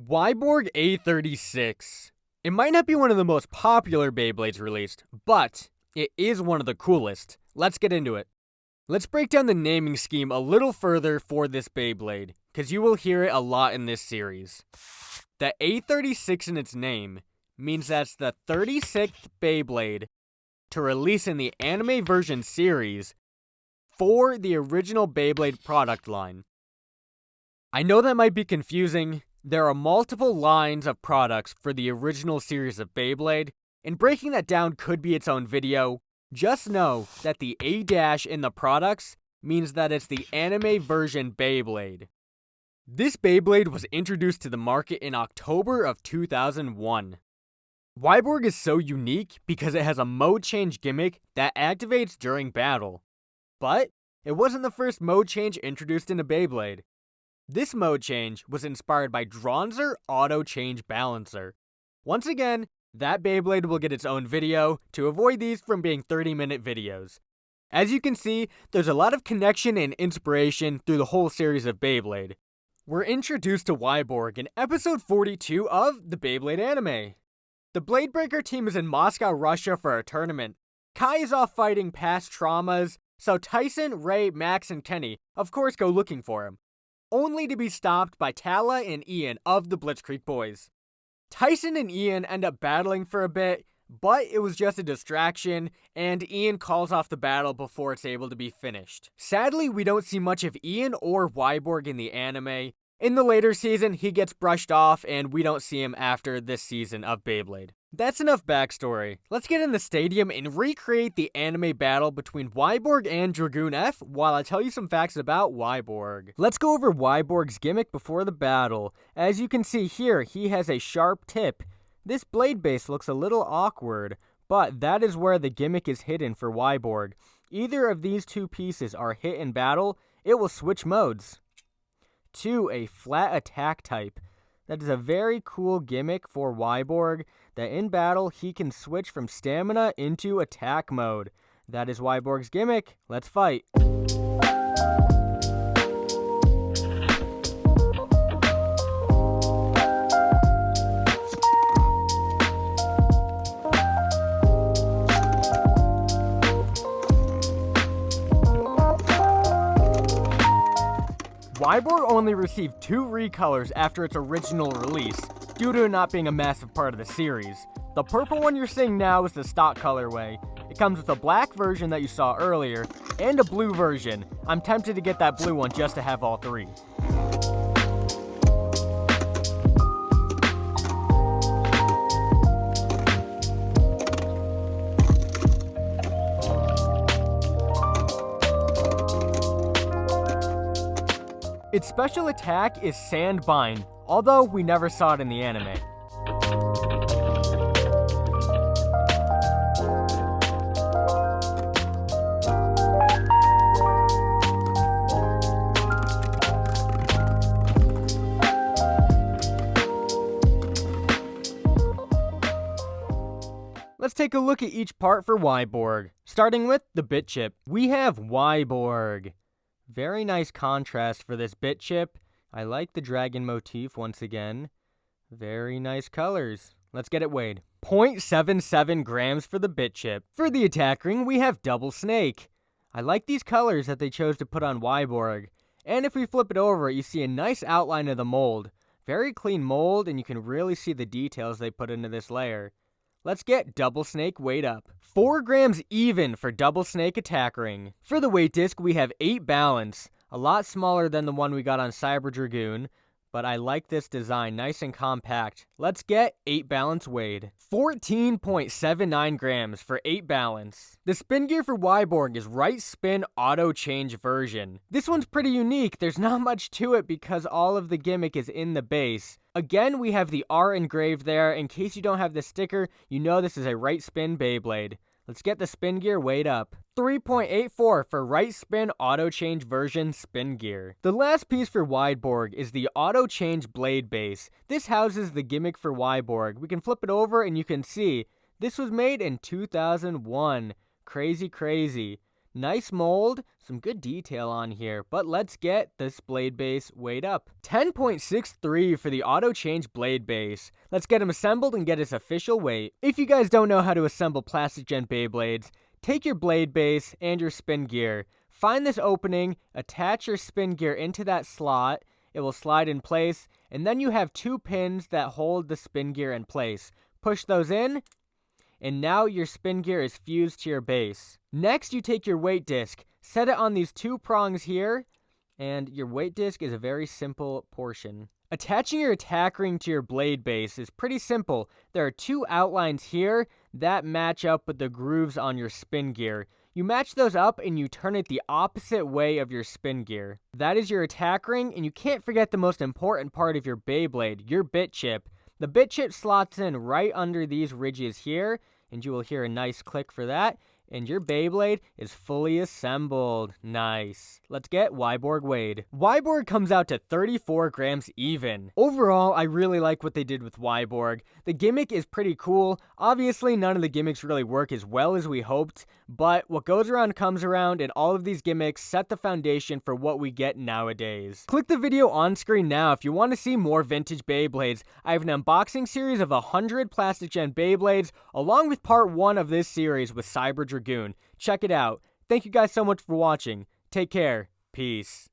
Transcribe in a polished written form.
Wyborg A36. It might not be one of the most popular Beyblades released, but it is one of the coolest. Let's get into it. Let's break down the naming scheme a little further for this Beyblade, because you will hear it a lot in this series. The A36 in its name means that's the 36th Beyblade to release in the anime version series for the original Beyblade product line. I know that might be confusing. There are multiple lines of products for the original series of Beyblade, and breaking that down could be its own video. Just know that the A- in the products means that it's the anime version Beyblade. This Beyblade was introduced to the market in October of 2001. Wyborg is so unique because it has a mode change gimmick that activates during battle. But it wasn't the first mode change introduced in a Beyblade. This mode change was inspired by Dronzer Auto Change Balancer. Once again, that Beyblade will get its own video to avoid these from being 30-minute videos. As you can see, there's a lot of connection and inspiration through the whole series of Beyblade. We're introduced to Wyborg in episode 42 of the Beyblade anime. The Bladebreaker team is in Moscow, Russia for a tournament. Kai is off fighting past traumas, so Tyson, Ray, Max, and Kenny of course go looking for him, only to be stopped by Tala and Ian of the Blitzkrieg Boys. Tyson and Ian end up battling for a bit, but it was just a distraction, and Ian calls off the battle before it's able to be finished. Sadly, we don't see much of Ian or Wyborg in the anime. In the later season, he gets brushed off, and we don't see him after this season of Beyblade. That's enough backstory. Let's get in the stadium and recreate the anime battle between Wyborg and Dragoon F while I tell you some facts about Wyborg. Let's go over Wyborg's gimmick before the battle. As you can see here, he has a sharp tip. This blade base looks a little awkward, but that is where the gimmick is hidden for Wyborg. Either of these two pieces are hit in battle, it will switch modes to a flat attack type. That is a very cool gimmick for Wyborg, that in battle he can switch from stamina into attack mode. That is Wyborg's gimmick. Let's fight. Wyborg only received 2 recolors after its original release, due to it not being a massive part of the series. The purple one you're seeing now is the stock colorway. It comes with a black version that you saw earlier, and a blue version. I'm tempted to get that blue one just to have all 3. Its special attack is Sand Bind, although we never saw it in the anime. Let's take a look at each part for Wyborg, starting with the bit chip. We have Wyborg. Very nice contrast for this bit chip. I like the dragon motif once again. Very nice colors. Let's get it weighed. 0.77 grams for the bit chip. For the attack ring, we have Double Snake. I like these colors that they chose to put on Wyborg. And if we flip it over, you see a nice outline of the mold. Very clean mold, and you can really see the details they put into this layer. Let's get Double Snake weighed up. 4 grams even for Double Snake attack ring. For the weight disc, we have 8 balance. A lot smaller than the one we got on Cyber Dragoon, but I like this design, nice and compact. Let's get 8 balance weighed. 14.79 grams for 8 balance. The spin gear for Wyborg is right spin auto change version. This one's pretty unique. There's not much to it because all of the gimmick is in the base. Again, we have the R engraved there. In case you don't have the sticker, you know this is a right spin Beyblade. Let's get the spin gear weighed up. 3.84 for right spin auto change version spin gear. The last piece for Wyborg is the auto change blade base. This houses the gimmick for Wyborg. We can flip it over and you can see this was made in 2001. Crazy. Nice mold, some good detail on here, but let's get this blade base weighed up. 10.63 for the auto-change blade base. Let's get him assembled and get his official weight. If you guys don't know how to assemble plastic gen Beyblades, take your blade base and your spin gear. Find this opening, attach your spin gear into that slot. It will slide in place, and then you have 2 pins that hold the spin gear in place. Push those in, and now your spin gear is fused to your base. Next, you take your weight disc, set it on these 2 prongs here, and your weight disc is a very simple portion. Attaching your attack ring to your blade base is pretty simple. There are 2 outlines here that match up with the grooves on your spin gear. You match those up and you turn it the opposite way of your spin gear. That is your attack ring, and you can't forget the most important part of your Beyblade, your bit chip. The bit chip slots in right under these ridges here, and you will hear a nice click for that, and your Beyblade is fully assembled. Nice. Let's get Wyborg weighed. Wyborg comes out to 34 grams even. Overall, I really like what they did with Wyborg. The gimmick is pretty cool. Obviously, none of the gimmicks really work as well as we hoped, but what goes around comes around, and all of these gimmicks set the foundation for what we get nowadays. Click the video on screen now if you want to see more vintage Beyblades. I have an unboxing series of 100 plastic gen Beyblades, along with part 1 of this series with Cyber Dragoon. Check it out. Thank you guys so much for watching. Take care. Peace.